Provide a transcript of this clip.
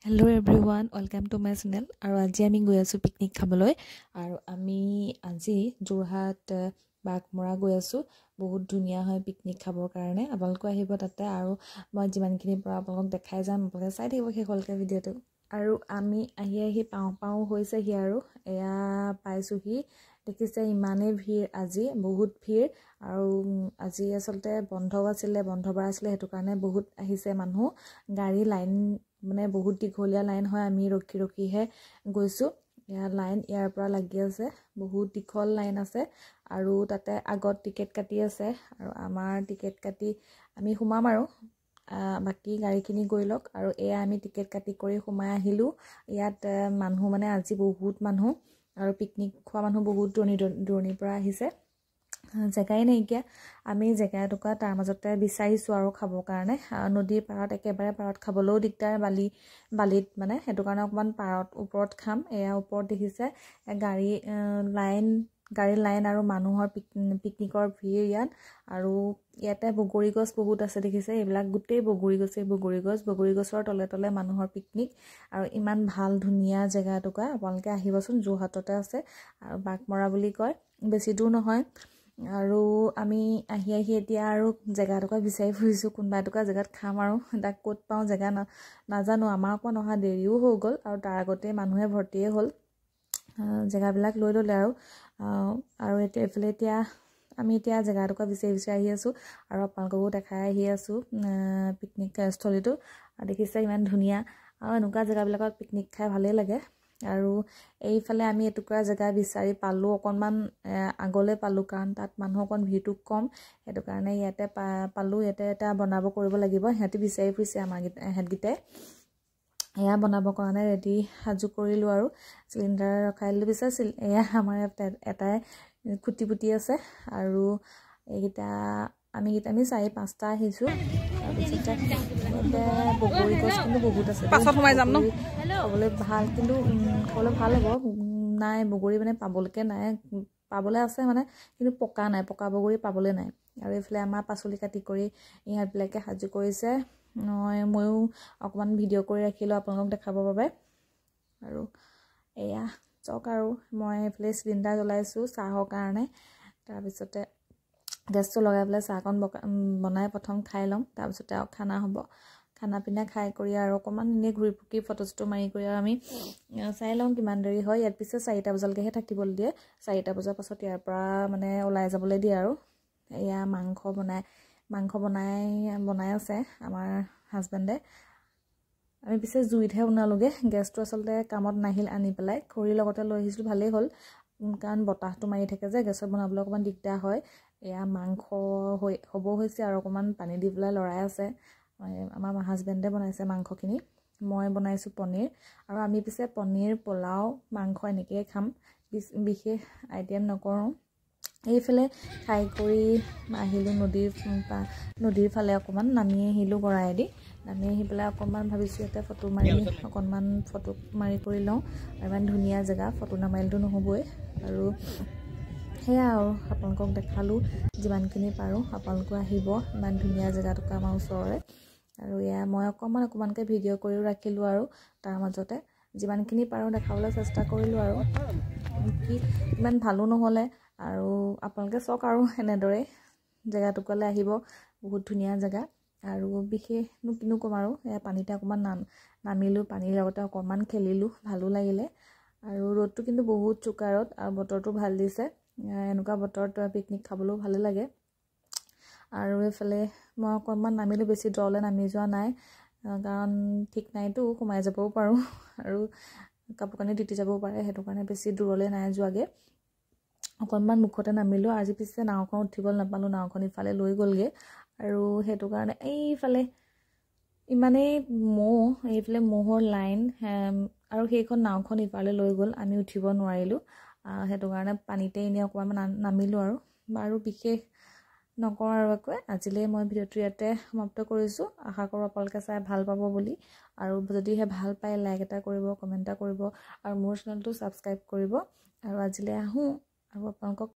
Hello everyone, welcome to my channel. আৰু আজি আমি গৈ আছো পিকনিক খাবলৈ আৰু আমি আজি যোৰহাট বাগমৰা গৈ আছো। বহুত ধুনীয়া হয় পিকনিক খাবৰ কাৰণে। আপোনালোক আহিব তাতে আৰু মই যিমানখিনি পৰা আপোনালোক দেখাই যাম, আপোনালোকে চাই থাকিব শেষলৈকে ভিডিঅটো। আৰু আমি আহি পাওঁ হৈছেহি আৰু এয়া পাইছোহি। দেখিছে ইমানেই ভিৰ আজি, বহুত ভিৰ। আৰু আজি আচলতে বন্ধও আছিলে, বন্ধবাৰ আছিলে, সেইটো কাৰণে বহুত আহিছে মানুহ। গাড়ী লাইন মানে বহুত দীঘলীয়া লাইন হয়, আমি ৰখিহে গৈছো। লাইন ইয়াৰ পৰা লাগি আছে, বহুত দীঘল লাইন আছে আৰু তাতে আগত টিকেট কাটি আছে আৰু আমাৰ টিকেট কাটি আমি সোমাম আৰু বাকি গাড়ীখিনি গৈ লওক। আৰু এয়া আমি টিকেট কাটি কৰি সোমাই আহিলো। ইয়াত মানুহ মানে আজি বহুত মানুহ আৰু পিকনিক খোৱা মানুহ বহুত দূৰণিৰ পৰা আহিছে। জেগাই নাইকিয়া, আমি জেগা এটুকুৰা তাৰ মাজতে বিচাৰিছো আৰু খাবৰ কাৰণে। নদীৰ পাৰত একেবাৰে পাৰত খাবলৈও দিগদাৰ, বালিত মানে, সেইটো কাৰণে অকমান পাৰত ওপৰত খাম। এয়া ওপৰত দেখিছে গাড়ীৰ লাইন আৰু মানুহৰ পিকনিকৰ ভিৰ ইয়াত। আৰু ইয়াতে বগৰী গছ বহুত আছে, দেখিছে এইবিলাক গোটেই বগৰী গছৰ তলে মানুহৰ পিকনিক। আৰু ইমান ভাল ধুনীয়া জেগা এটুকুৰা, আপোনালোকে আহিবচোন। যোৰহাটতে আছে আৰু বাগমৰা বুলি কয়, বেছি দূৰ নহয়। আৰু আমি আহি এতিয়া আৰু জেগা এটুকুৰা বিচাৰি ফুৰিছো, কোনোবা এটুকুৰা জেগাত খাম আৰু তাক ক'ত পাওঁ জেগা নাজানো। আমাৰ অকণ অহা দেৰিও হৈ গ'ল আৰু তাৰ আগতে মানুহে ভৰ্তিয়ে হ'ল। জেগাবিলাক লৈ ল'লে আৰু এইফালে আমি জেগা এটুকুৰা বিচাৰি আহি আছো আৰু আপোনালোককো দেখাই আহি আছো পিকনিক স্থলীটো। দেখিছে ইমান ধুনীয়া, আৰু এনেকুৱা জেগাবিলাকত পিকনিক খাই ভালেই লাগে। আৰু এইফালে আমি এটুকুৰা জেগা বিচাৰি পালো, অকণমান আগলৈ পালো, কাৰণ তাত মানুহ অকণ ভিৰটো কম, সেইটো কাৰণে ইয়াতে পালো। ইয়াতে এটা বনাব কৰিব লাগিব, সিহঁতি বিচাৰি ফুৰিছে এহেঁতকেইটাই। এয়া বনাবৰ কাৰণে ৰেডি সাজু কৰিলো আৰু চিলিণ্ডাৰ ৰখাই দিলো বিচাৰিছিল। এয়া আমাৰ এটাই খুটি পুতি আছে আৰু এইকেইটা আমি 4-5টা আহিছো। তাৰপিছতে বগৰী গছ কিন্তু বহুত আছে, খাবলৈ ভাল, কিন্তু খাবলৈ ভাল হ'ব। নাই বগৰী মানে পাবলৈকে নাই, পাবলৈ আছে মানে, কিন্তু পকা নাই, পকা বগৰী পাবলৈ নাই। আৰু এইফালে আমাৰ পাচলি কাটি কৰি ইহঁতবিলাকে সাজু কৰিছে। ময়ো অকণমান ভিডিঅ' কৰি ৰাখিলোঁ আপোনালোকক দেখাবৰ বাবে। আৰু এয়া চাওক, আৰু মই এইফালে চিলিণ্ডাৰ জ্বলাইছোঁ চাহৰ কাৰণে। তাৰপিছতে গেছটো লগাই পেলাই চাহকণ বনাই প্ৰথম খাই ল'ম, তাৰপিছতে আৰু খানা হ'ব। খানা পিনা খাই কৰি আৰু অকণমান এনেই ঘূৰি পকি ফটো চটো মাৰি কৰি আৰু আমি চাই লওঁ কিমান দেৰি হয়। ইয়াত পিছে 4টা বজালৈকেহে থাকিবলৈ দিয়ে, 4টা বজাৰ পাছত ইয়াৰ পৰা মানে ওলাই যাবলৈ দিয়ে আৰু। এয়া মাংস বনাই আছে আমাৰ হাজবেণ্ডে। আমি পিছে জুইতহে বনালোগে, গেছটো আচলতে কামত নাহিল, আনি পেলাই খৰিৰ লগতে লৈ আহিছিলোঁ, ভালেই হ'ল, কাৰণ বতাহটো মাৰি থাকে যে গেছত বনাবলৈ অকণমান দিগদাৰ হয়। এয়া মাংস হ'ব হৈছে আৰু অকণমান পানী দি পেলাই লৰাই আছে। আমাৰ হাজবেণ্ডে বনাইছে মাংসখিনি, মই বনাইছোঁ পনীৰ। আৰু আমি পিছে পনীৰ, পোলাও, মাংস এনেকৈয়ে খাম, বিশেষ আইটেম নকৰোঁ। এইফালে খাই কৰি আহিলোঁ নদীৰ ফালে, অকণমান নামি আহিলোঁ গৰাইদি। নামি আহি পেলাই অকণমান ভাবিছোঁ ইয়াতে ফটো মাৰি কৰি লওঁ। ইমান ধুনীয়া জেগা, ফটো নামাৰিলেতো নহ'বই। আৰু সেয়া আৰু আপোনালোকক দেখালোঁ যিমানখিনি পাৰোঁ। আপোনালোকো আহিব, ইমান ধুনীয়া জেগাটুকুৰা আমাৰ ওচৰৰে। আৰু এয়া মই অকণমানকৈ ভিডিঅ' কৰিও ৰাখিলোঁ আৰু তাৰ মাজতে যিমানখিনি পাৰোঁ দেখাবলৈ চেষ্টা কৰিলোঁ। আৰু ইমান ভালো নহ'লে, আৰু আপোনালোকে চাওক আৰু এনেদৰে জেগাটুকুৰালৈ আহিব, বহুত ধুনীয়া জেগা। আৰু বিশেষনো কিনো ক'ম আৰু এয়া পানীতে অকণমান নামিলোঁ, পানীৰ লগতে অকণমান খেলিলোঁ, ভালো লাগিলে। আৰু ৰ'দটো কিন্তু বহুত চোকা ৰ'দ, আৰু বতৰটো ভাল দিছে। এনেকুৱা বতৰত পিকনিক খাবলৈও ভালে লাগে। আৰু এইফালে মই অকণমান নামিলোঁ, বেছি দৰলৈ নামি যোৱা নাই, কাৰণ ঠিক নাইতো, সোমাই যাবও পাৰোঁ আৰু কাপোৰ কানি তিতি যাবও পাৰে, সেইটো কাৰণে বেছি দূৰলৈ নাই যোৱাগৈ। অকণমান মুখতে নামিলোঁ। আজি পিছে নাওখন উঠিবলৈ নাপালোঁ, নাওখন ইফালে লৈ গ'লগৈ, আৰু সেইটো কাৰণে এইফালে ইমানেই এইফালে মহৰ লাইন, আৰু সেইখন নাওখন ইফালে লৈ গ'ল, আমি উঠিব নোৱাৰিলোঁ। সেইটো কাৰণে পানীতে এনেই অকণমান নামিলোঁ আৰু বিশেষ নকওঁ আৰু একো। আজিলৈ মই ভিডিঅ'টো ইয়াতে সমাপ্ত কৰিছোঁ। আশা কৰোঁ আপোনালোকে চাই ভাল পাব বুলি, আৰু যদিহে ভাল পায় লাইক এটা কৰিব, কমেণ্ট এটা কৰিব, আৰু মোৰ চেনেলটো ছাবস্ক্ৰাইব কৰিব। আৰু আজিলৈ আহোঁ, আৰু আপোনালোকক